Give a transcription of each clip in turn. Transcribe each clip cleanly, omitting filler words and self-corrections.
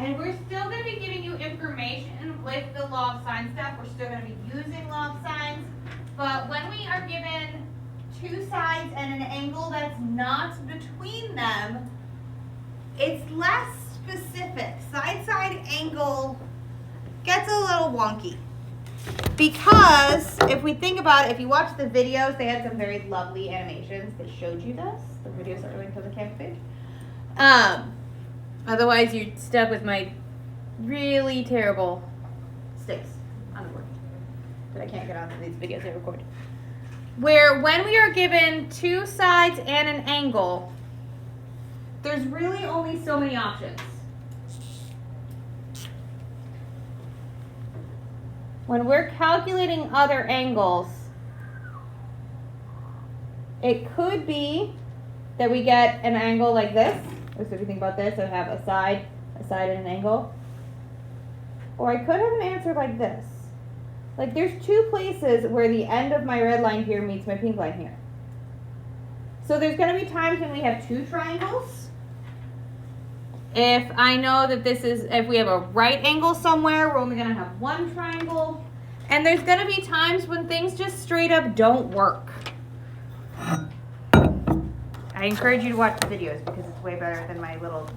And we're still going to be giving you information with the law of sine stuff. We're still going to be using law of sines. But when we are given two sides and an angle that's not between them, it's less specific. Side-side angle gets a little wonky. Because if we think about it, if you watch the videos, they had some very lovely animations that showed you this. The videos are linked on the campus page. Otherwise, you're stuck with my really terrible sticks on the board that I can't get on these videos I record. Where when we are given two sides and an angle, there's really only so many options. When we're calculating other angles, it could be that we get an angle like this. So if you think about this, I have a side, and an angle. Or I could have an answer like this. Like there's two places where the end of my red line here meets my pink line here. So there's going to be times when we have two triangles. If I know that this is, if we have a right angle somewhere, we're only going to have one triangle. And there's going to be times when things just straight up don't work. I encourage you to watch the videos because it's way better than my little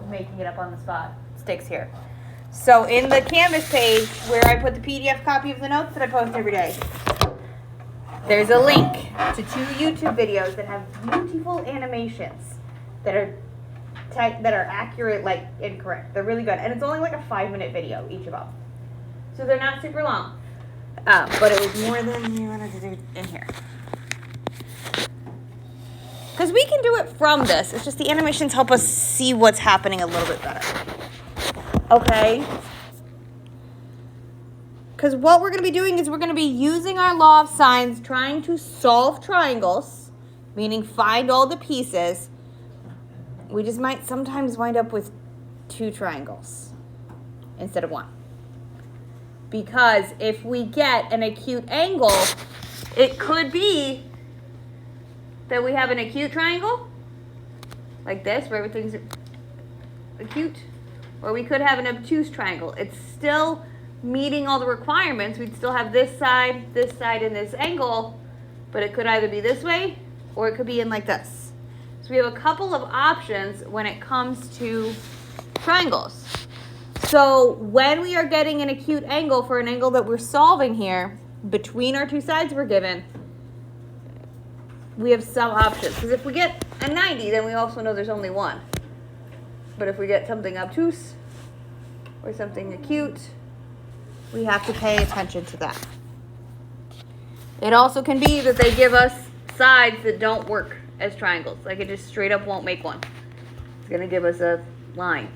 making it up on the spot sticks here. So in the Canvas page where I put the PDF copy of the notes that I post every day, there's a link to 2 YouTube videos that have beautiful animations that are accurate, like incorrect. They're really good. And it's only like a 5-minute video, each of them. So they're not super long. But it was more than you wanted to do in here. Because we can do it from this. It's just the animations help us see what's happening a little bit better. Okay? Because what we're going to be doing is we're going to be using our law of sines, trying to solve triangles, meaning find all the pieces. We just might sometimes wind up with 2 triangles instead of 1. Because if we get an acute angle, it could be that we have an acute triangle, like this, where everything's acute, or we could have an obtuse triangle. It's still meeting all the requirements. We'd still have this side, and this angle, but it could either be this way, or it could be in like this. So we have a couple of options when it comes to triangles. So when we are getting an acute angle for an angle that we're solving here, between our 2 sides we're given, we have some options. Because if we get a 90, then we also know there's only one. But if we get something obtuse or something acute, we have to pay attention to that. It also can be that they give us sides that don't work as triangles. Like it just straight up won't make one. It's going to give us a line.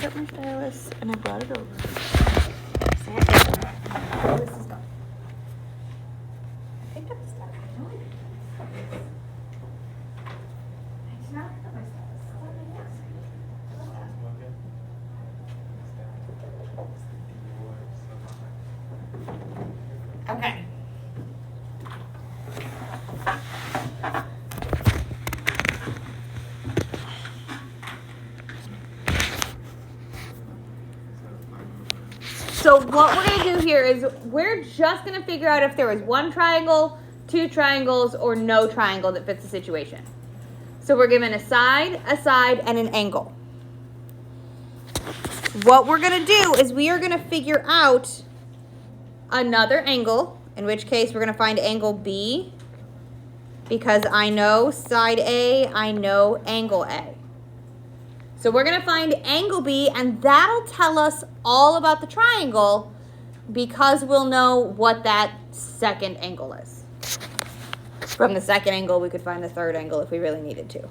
Up my stylus and I brought it over. Sat down. This is gone. I picked up the stylus. No, I didn't. I did not pick up my stylus. What did I say? Okay. So what we're going to do here is we're just going to figure out if there was 1 triangle, 2 triangles, or no triangle that fits the situation. So we're given a side, and an angle. What we're going to do is we are going to figure out another angle, in which case we're going to find angle B, because I know side A, I know angle A. So we're going to find angle B, and that'll tell us all about the triangle because we'll know what that second angle is. From the second angle, we could find the third angle if we really needed to.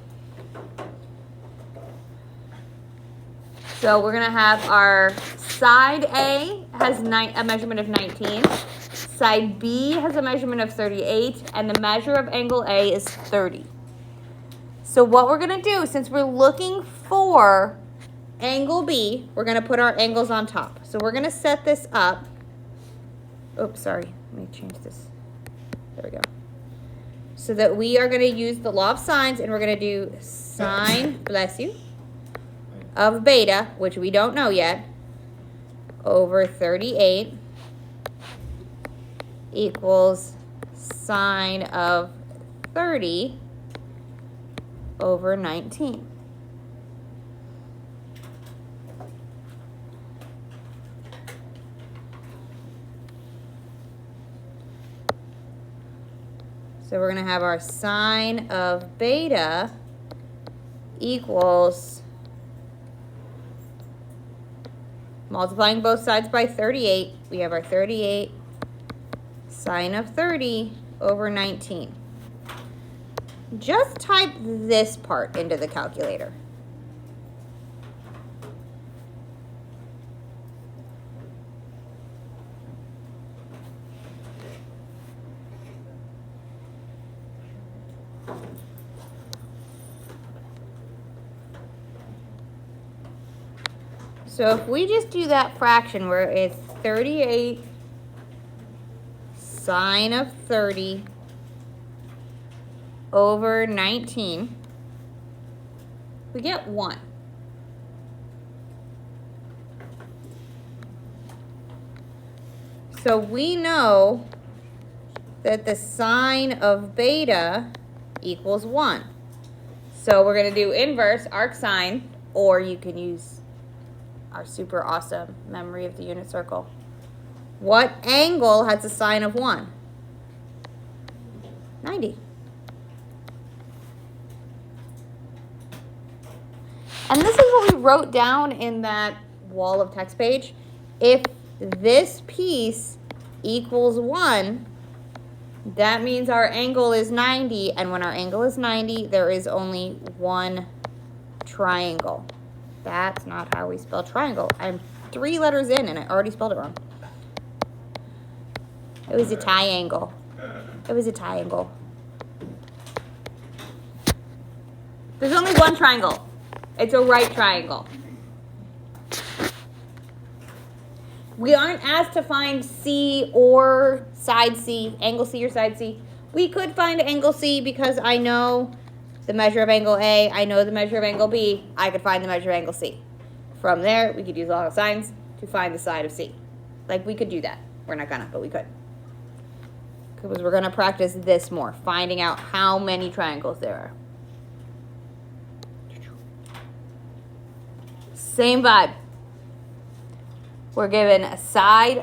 So we're going to have our side A has a measurement of 19. Side B has a measurement of 38, and the measure of angle A is 30. So what we're going to do, since we're looking for angle B, we're going to put our angles on top. So we're going to set this up. Oops, sorry. Let me change this. There we go. so that we are going to use the law of sines, and we're going to do sine, bless you, of beta, which we don't know yet, over 38 equals sine of 30 over 19. So we're going to have our sine of beta equals, multiplying both sides by 38, we have our 38 sine of 30 over 19. Just type this part into the calculator. So if we just do that fraction where it's 38 sine of 30 over 19, we get 1. So we know that the sine of beta equals 1. So we're going to do inverse arcsine, or you can use our super awesome memory of the unit circle. What angle has a sine of 1? 90. And this is what we wrote down in that wall of text page. If this piece equals 1, that means our angle is 90. And when our angle is 90, there is only one triangle. That's not how we spell triangle. I'm 3 letters in and I already spelled it wrong. It was a triangle. It was a triangle. There's only one triangle. It's a right triangle. We aren't asked to find C or side C, angle C or side C. We could find angle C because I know the measure of angle A, I know the measure of angle B, I could find the measure of angle C. From there, we could use law of sines to find the side of C. Like, we could do that. We're not gonna, but we could. Because we're gonna practice this more, finding out how many triangles there are. Same vibe. We're given a side,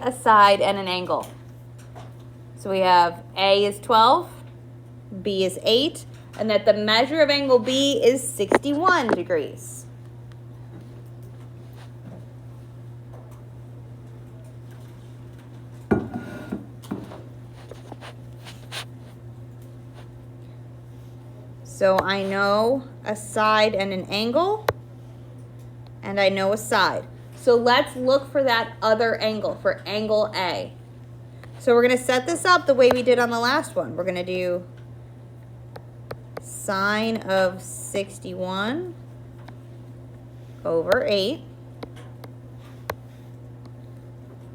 and an angle. So we have A is 12, B is 8, and that the measure of angle B is 61 degrees. So I know a side and an angle, and I know a side. So let's look for that other angle, for angle A. So we're going to set this up the way we did on the last one. We're going to do sine of 61 over 8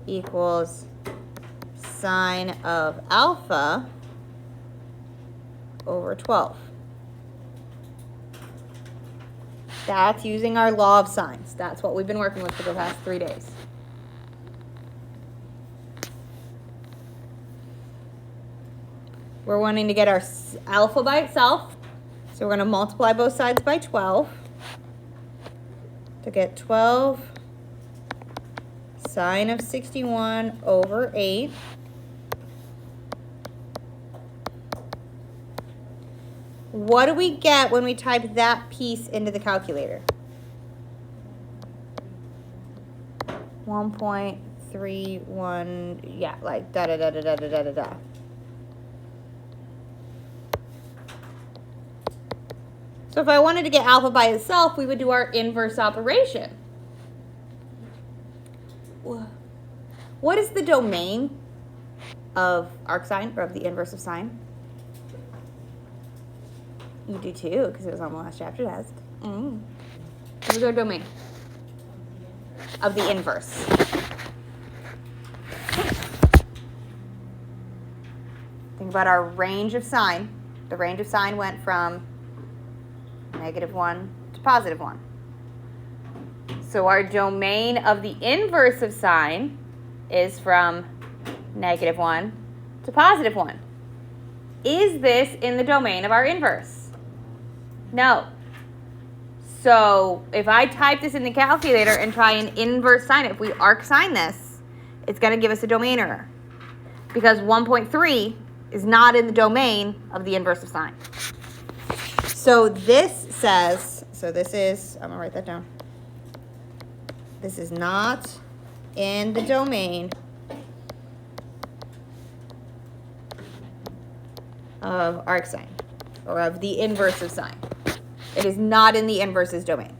equals sine of alpha over 12. That's using our law of sines. That's what we've been working with for the past 3 days. We're wanting to get our alpha by itself. So we're going to multiply both sides by 12 to get 12 sine of 61 over 8. What do we get when we type that piece into the calculator? 1.31, yeah, like da-da-da-da-da-da-da-da. So if I wanted to get alpha by itself, we would do our inverse operation. What is the domain of arcsine, or of the inverse of sine? You do too, because it was on the last chapter test. What is our domain of the inverse? Think about our range of sine. The range of sine went from -1 to +1. So our domain of the inverse of sine is from -1 to +1. Is this in the domain of our inverse? No. So if I type this in the calculator and try and inverse sine it, if we arc sine this, it's going to give us a domain error. Because 1.3 is not in the domain of the inverse of sine. So this says, I'm going to write that down. This is not in the domain of arc sine, or of the inverse of sine. It is not in the inverse's domain.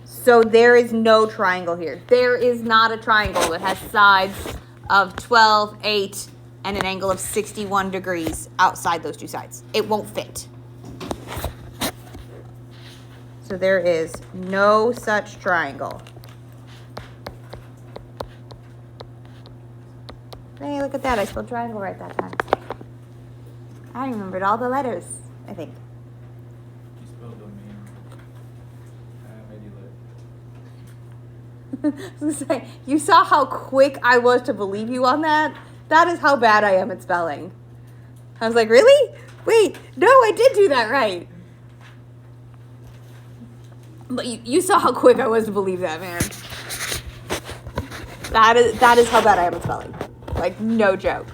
So there is no triangle here. There is not a triangle that has sides of 12, 8, and an angle of 61 degrees outside those two sides. It won't fit. So there is no such triangle. Hey, look at that. I spelled triangle right that time. I remembered all the letters, I think. You spelled domain. I made you look. I was gonna say, you saw how quick I was to believe you on that? That is how bad I am at spelling. I was like, really? Wait, no, I did do that right. But you saw how quick I was to believe that, man. That is how bad I am at spelling. Like, no joke.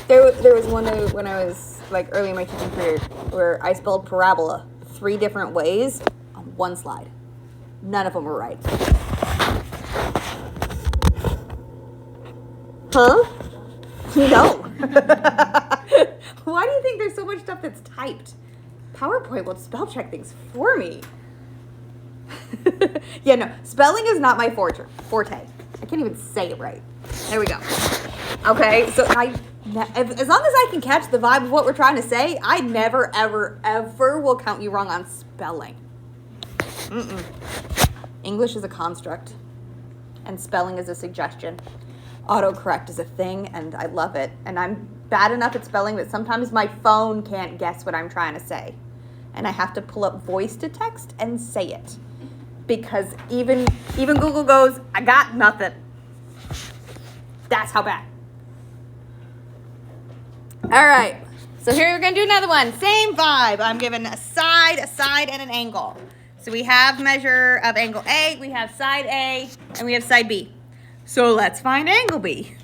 There was one day when I was, like, early in my teaching career where I spelled parabola 3 different ways on one slide. None of them were right. Huh? No. Why do you think there's so much stuff that's typed? PowerPoint will spell check things for me. Yeah, no. Spelling is not my forte. I can't even say it right. There we go. Okay, so as long as I can catch the vibe of what we're trying to say, I never, ever, ever will count you wrong on spelling. English is a construct, and spelling is a suggestion. Autocorrect is a thing, and I love it. And I'm bad enough at spelling that sometimes my phone can't guess what I'm trying to say. And I have to pull up voice to text and say it. Because even Google goes, I got nothing. That's how bad. All right. So here we're going to do another one. Same vibe. I'm given a side, and an angle. So we have measure of angle A, we have side A, and we have side B. So let's find angle B.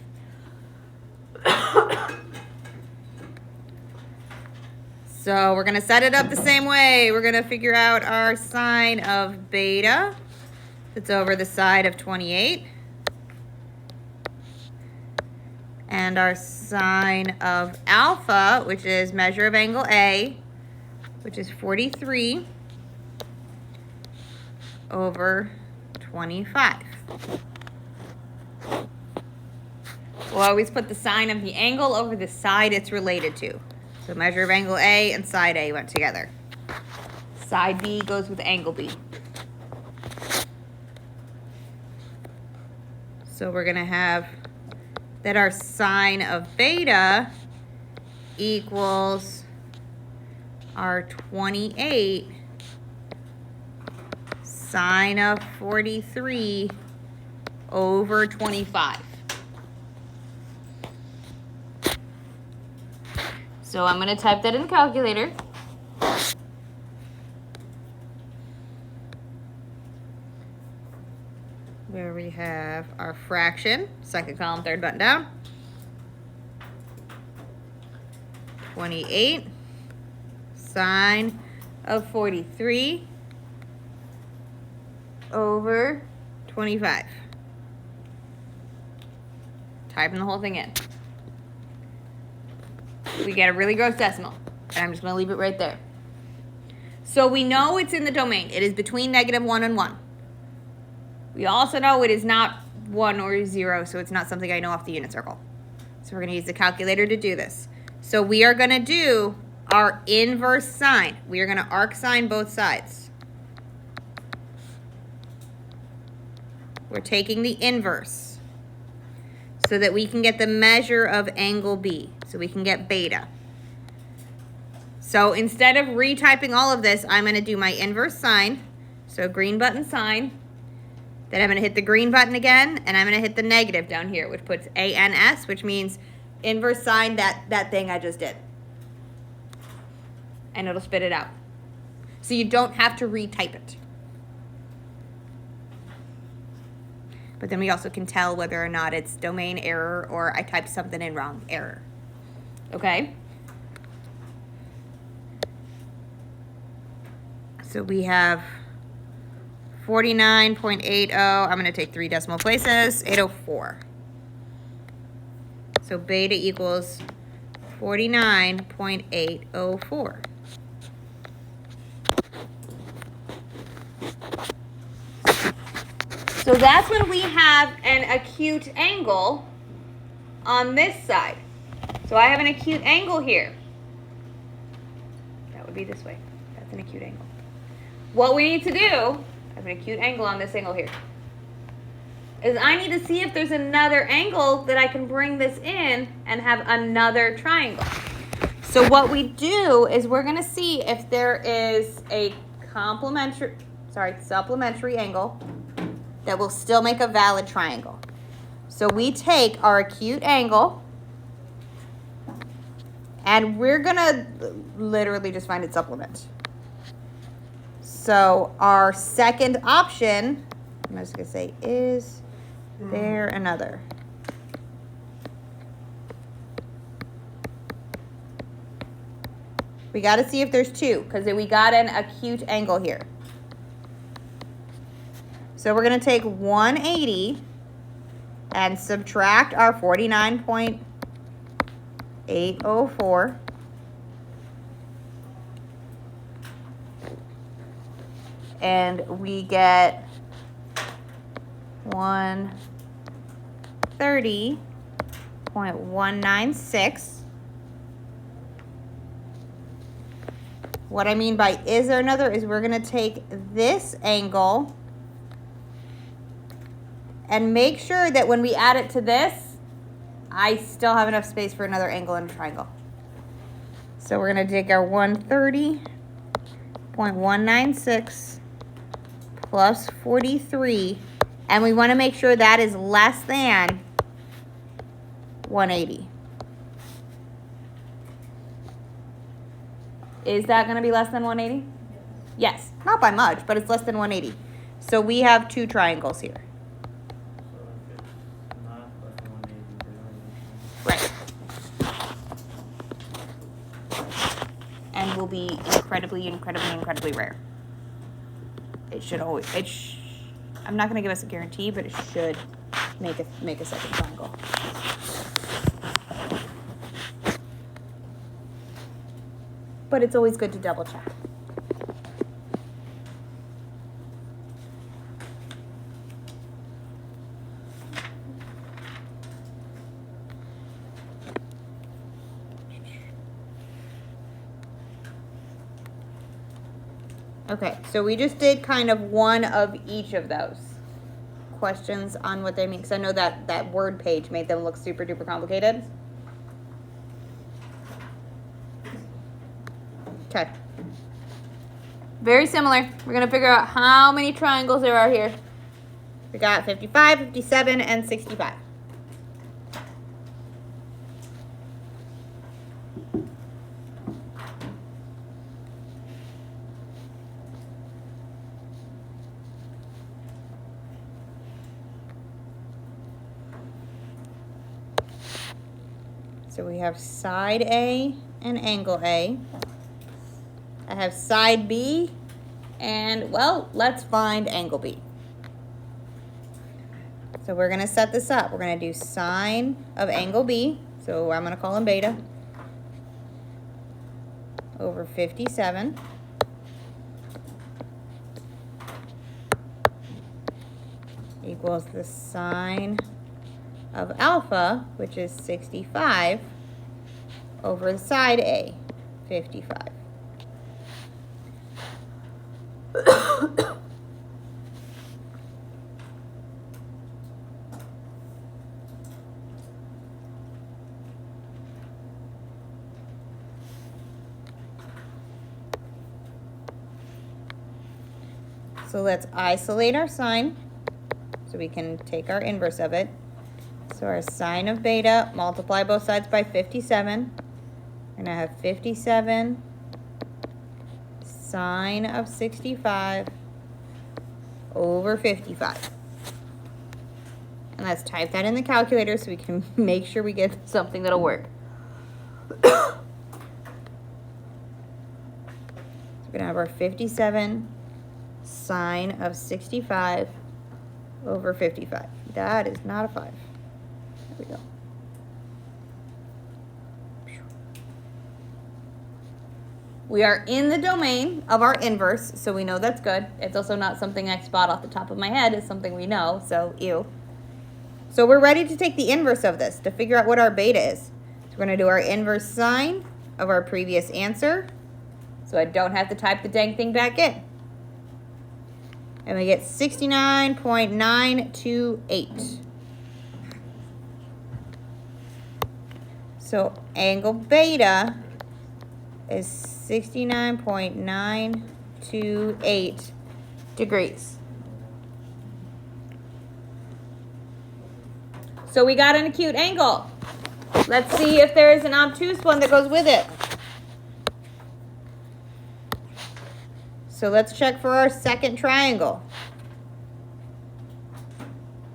So we're going to set it up the same way. We're going to figure out our sine of beta. That's over the side of 28. And our sine of alpha, which is measure of angle A, which is 43 over 25. We'll always put the sine of the angle over the side it's related to. So measure of angle A and side A went together. Side B goes with angle B. So we're going to have that our sine of beta equals our 28 sine of 43 over 25. So I'm going to type that in the calculator. Where we have our fraction, second column, third button down. 28 sine of 43 over 25. Typing the whole thing in. We get a really gross decimal, and I'm just going to leave it right there. So we know it's in the domain. It is between -1 and 1. We also know it is not 1 or 0, so it's not something I know off the unit circle. So we're going to use the calculator to do this. So we are going to do our inverse sine. We are going to arc sine both sides. We're taking the inverse so that we can get the measure of angle B. So we can get beta. So instead of retyping all of this, I'm going to do my inverse sine. So green button sine. Then I'm going to hit the green button again, and I'm going to hit the negative down here, which puts ANS, which means inverse sine that thing I just did. And it'll spit it out. So you don't have to retype it. But then we also can tell whether or not it's domain error or I typed something in wrong, error. Okay? So we have 49.80. I'm going to take 3 decimal places. 804. So beta equals 49.804. So that's when we have an acute angle on this side. So I have an acute angle here. That would be this way. That's an acute angle. What we need to do, I have an acute angle on this angle here, is I need to see if there's another angle that I can bring this in and have another triangle. So what we do is we're going to see if there is a supplementary angle that will still make a valid triangle. So we take our acute angle and we're going to literally just find its supplement. So our second option, I'm just going to say, is there another? We got to see if there's two, because we got an acute angle here. So we're going to take 180 and subtract our 49.804. And we get 130.196. What I mean by is there another is we're going to take this angle and make sure that when we add it to this, I still have enough space for another angle in a triangle. So we're going to take our 130.196 plus 43, and we want to make sure that is less than 180. Is that going to be less than 180? Yes, not by much, but it's less than 180. So we have two triangles here. So if it's not less than 180, Right. And will be incredibly rare. It should always, I'm not going to give us a guarantee, but it should make a second triangle. But it's always good to double check. Okay, so we just did kind of one of each of those. Questions on what they mean? Because I know that word page made them look super duper complicated. Okay. Very similar. We're going to figure out how many triangles there are here. We got 55, 57, and 65. So we have side A and angle A. I have side B, and well, let's find angle B. So we're going to set this up. We're going to do sine of angle B, so I'm going to call him beta, over 57. Equals the sine of alpha, which is 65, over the side A, 55. So let's isolate our sine so we can take our inverse of it. So our sine of beta, multiply both sides by 57. And I have 57 sine of 65 over 55. And let's type that in the calculator so we can make sure we get something that'll work. So we're gonna have our 57 sine of 65 over 55. That is not a 5. There we go. We are in the domain of our inverse, so we know that's good. It's also not something I spot off the top of my head. It's something we know, so ew. So we're ready to take the inverse of this to figure out what our beta is. So we're going to do our inverse sine of our previous answer, so I don't have to type the dang thing back in. And we get 69.928. So angle beta is 69.928 degrees. So we got an acute angle. Let's see if there is an obtuse one that goes with it. So let's check for our second triangle.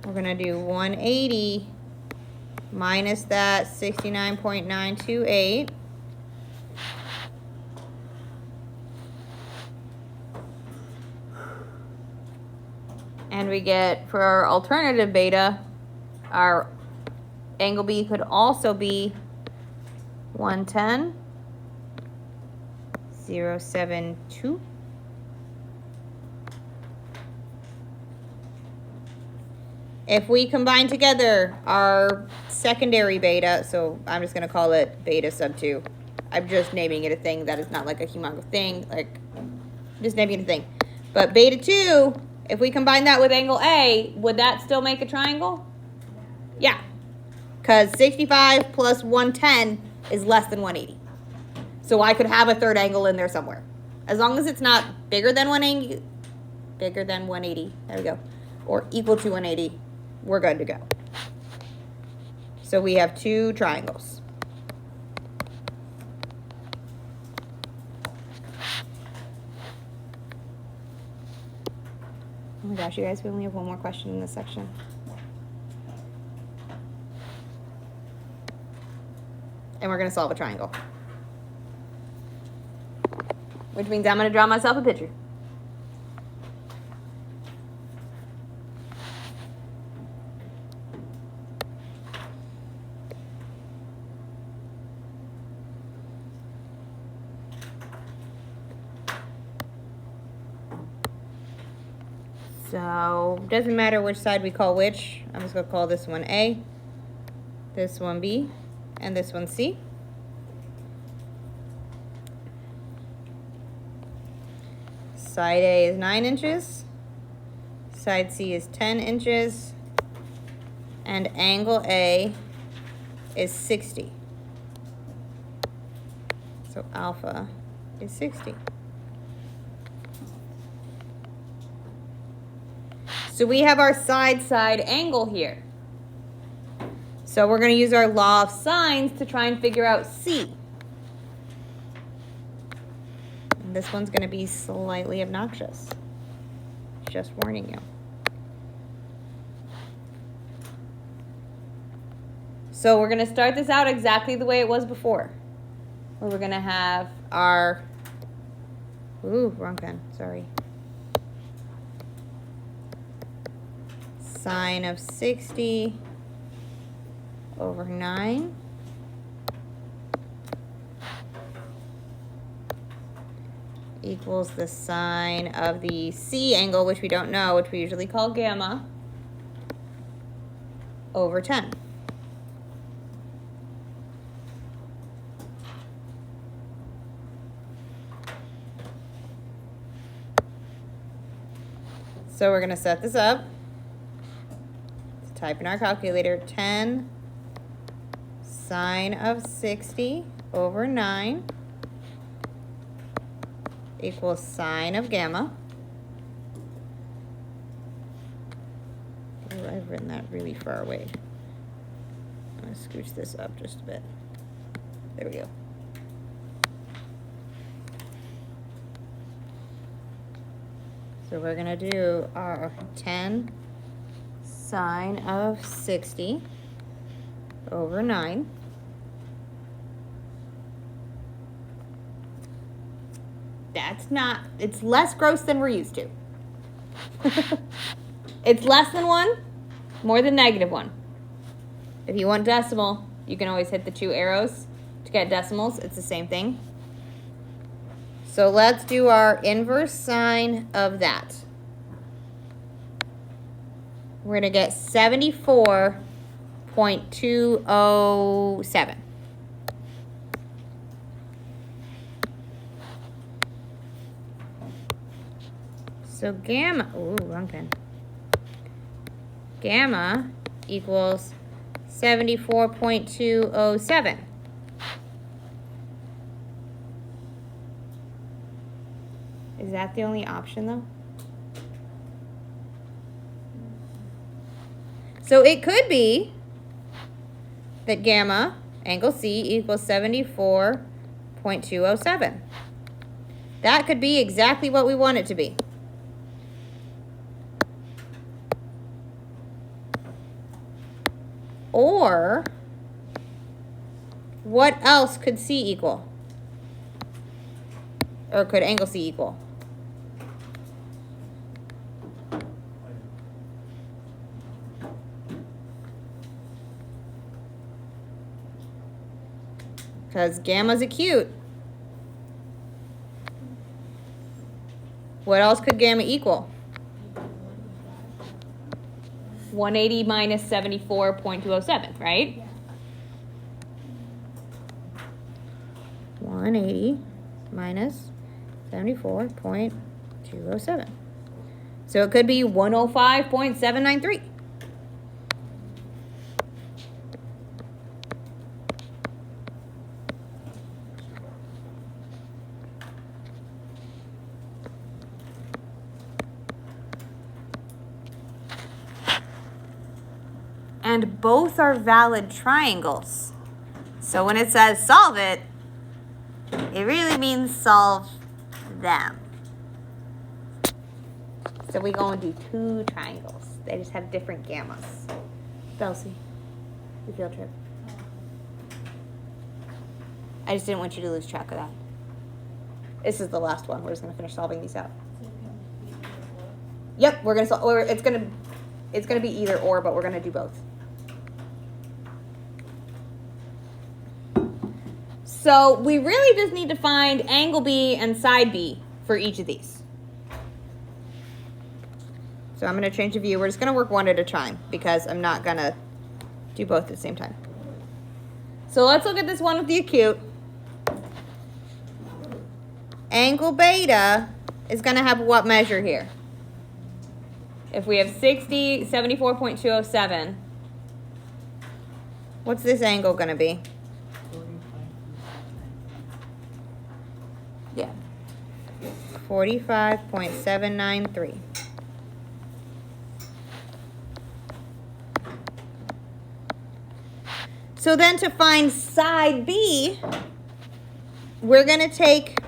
We're going to do 180 minus that 69.928. And we get, for our alternative beta, our angle B could also be 110, 0.72. If we combine together our secondary beta, so I'm just going to call it beta sub 2. I'm just naming it a thing that is not like a humongous thing, like just naming it a thing. But beta 2, if we combine that with angle A, would that still make a triangle? Yeah, because 65 plus 110 is less than 180. So I could have a third angle in there somewhere. As long as it's not bigger than 180, there we go, or equal to 180, we're good to go. So we have two triangles. Oh my gosh, you guys, we only have one more question in this section. And we're going to solve a triangle. Which means I'm going to draw myself a picture. So, doesn't matter which side we call which. I'm just going to call this one A, this one B, and this one C. Side A is 9 inches, side C is 10 inches, and angle A is 60. So alpha is 60. So we have our side-side angle here. So we're going to use our law of sines to try and figure out C. And this one's going to be slightly obnoxious. Just warning you. So we're going to start this out exactly the way it was before. Where we're going to have our... Ooh, wrong pen. Sorry. Sine of 60 over 9 equals the sine of the C angle, which we don't know, which we usually call gamma, over 10. So we're going to set this up. Type in our calculator, 10 sine of 60 over 9 equals sine of gamma. I've written that really far away. I'm gonna scooch this up just a bit. There we go. So we're gonna do our 10 sine of 60 over 9. That's not, it's less gross than we're used to. It's less than 1, more than -1. If you want decimal, you can always hit the 2 arrows to get decimals. It's the same thing. So let's do our inverse sine of that. We're going to get 74.207. So gamma, ooh, wrong pen. Gamma equals 74.207. Is that the only option though? So it could be that gamma, angle C, equals 74.207. That could be exactly what we want it to be. Or, what else could C equal? Or could angle C equal? Because gamma's acute. What else could gamma equal? 180 minus 74.207, right? Yeah. 180 minus 74.207. So it could be 105.793. And both are valid triangles. So when it says solve it, it really means solve them. So we go and do 2 triangles. They just have different gammas. Belsie, your field trip. I just didn't want you to lose track of that. This is the last one. We're just gonna finish solving these out. Yep, we're gonna solve. Or it's gonna be either or, but we're gonna do both. So we really just need to find angle B and side B for each of these. So I'm going to change the view. We're just going to work one at a time because I'm not going to do both at the same time. So let's look at this one with the acute. Angle beta is going to have what measure here? If we have 60, 74.207, what's this angle going to be? Yeah, 45.793. So then to find side B, we're going to take,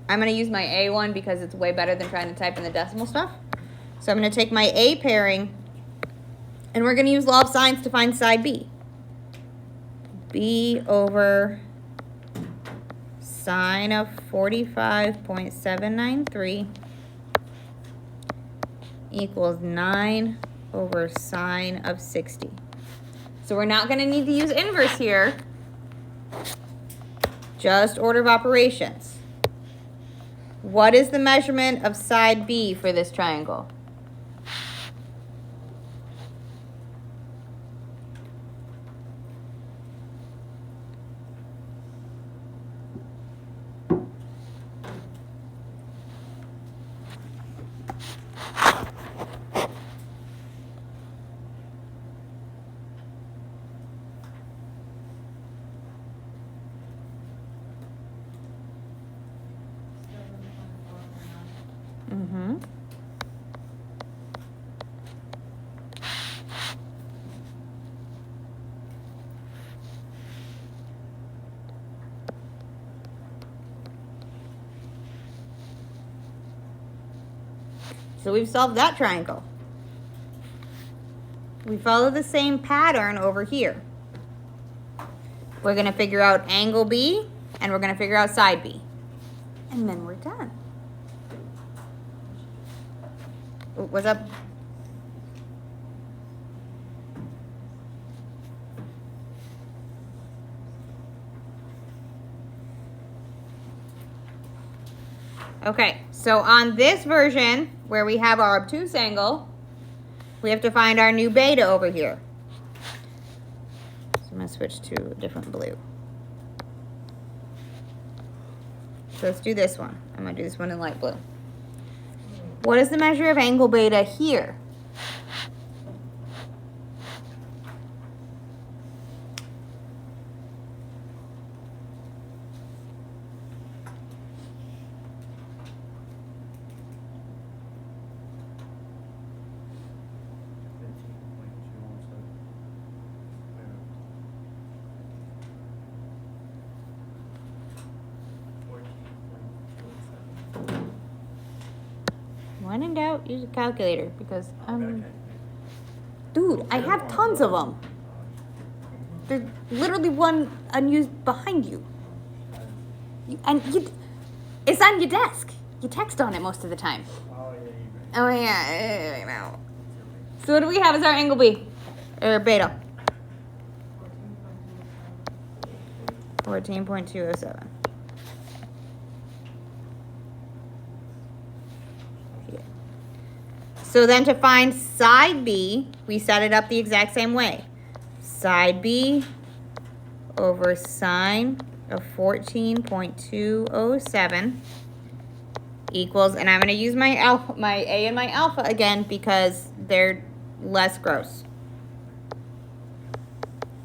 I'm going to use my A one because it's way better than trying to type in the decimal stuff. So I'm going to take my A pairing, and we're going to use law of sines to find side B. B over sine of 45.793 equals 9 over sine of 60. So we're not going to need to use inverse here, just order of operations. What is the measurement of side B for this triangle? So we've solved that triangle. We follow the same pattern over here. We're going to figure out angle B, and we're going to figure out side B. And then we're done. Oh, what's up? Okay, so on this version, where we have our obtuse angle, we have to find our new beta over here. So I'm going to switch to a different blue. So let's do this one. I'm going to do this one in light blue. What is the measure of angle beta here? When in doubt, use a calculator because dude, I have tons of them. There's literally one unused behind you. It's on your desk. You text on it most of the time. Oh yeah, I know. So what do we have as our angle B? Or beta? 14.207. So then to find side B, we set it up the exact same way. Side B over sine of 14.207 equals, and I'm going to use my A and my alpha again because they're less gross.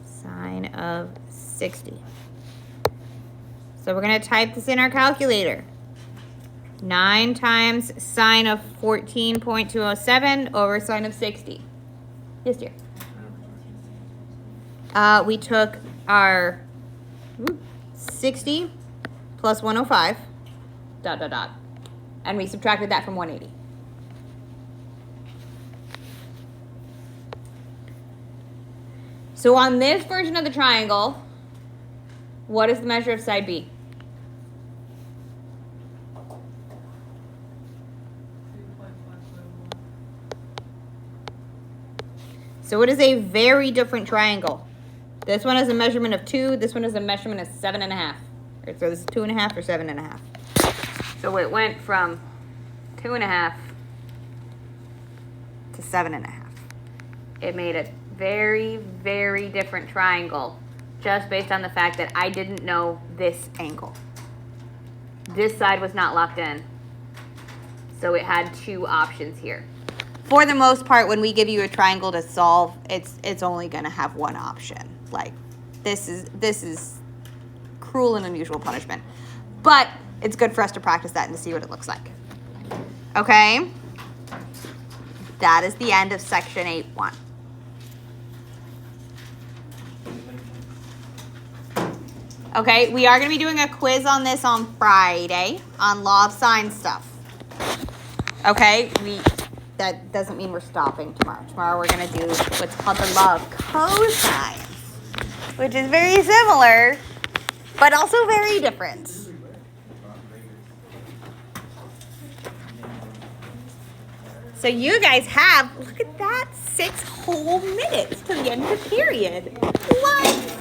Sine of 60. So we're going to type this in our calculator. 9 times sine of 14.207 over sine of 60. Yes, dear. We took our 60 plus 105, ... and we subtracted that from 180. So on this version of the triangle, what is the measure of side B? So it is a very different triangle. This one has a measurement of 2. This one has a measurement of 7.5. So this is 2.5 or 7.5. So it went from 2.5 to 7.5. It made a very, very different triangle just based on the fact that I didn't know this angle. This side was not locked in. So it had 2 options here. For the most part, when we give you a triangle to solve, it's only going to have one option. Like, this is cruel and unusual punishment. But it's good for us to practice that and to see what it looks like. Okay? That is the end of section 8.1. Okay, we are going to be doing a quiz on this on Friday on law of sine stuff. Okay, that doesn't mean we're stopping tomorrow. Tomorrow we're going to do what's called the law of cosines, which is very similar, but also very different. So you guys have, look at that, 6 whole minutes to the end of the period. What?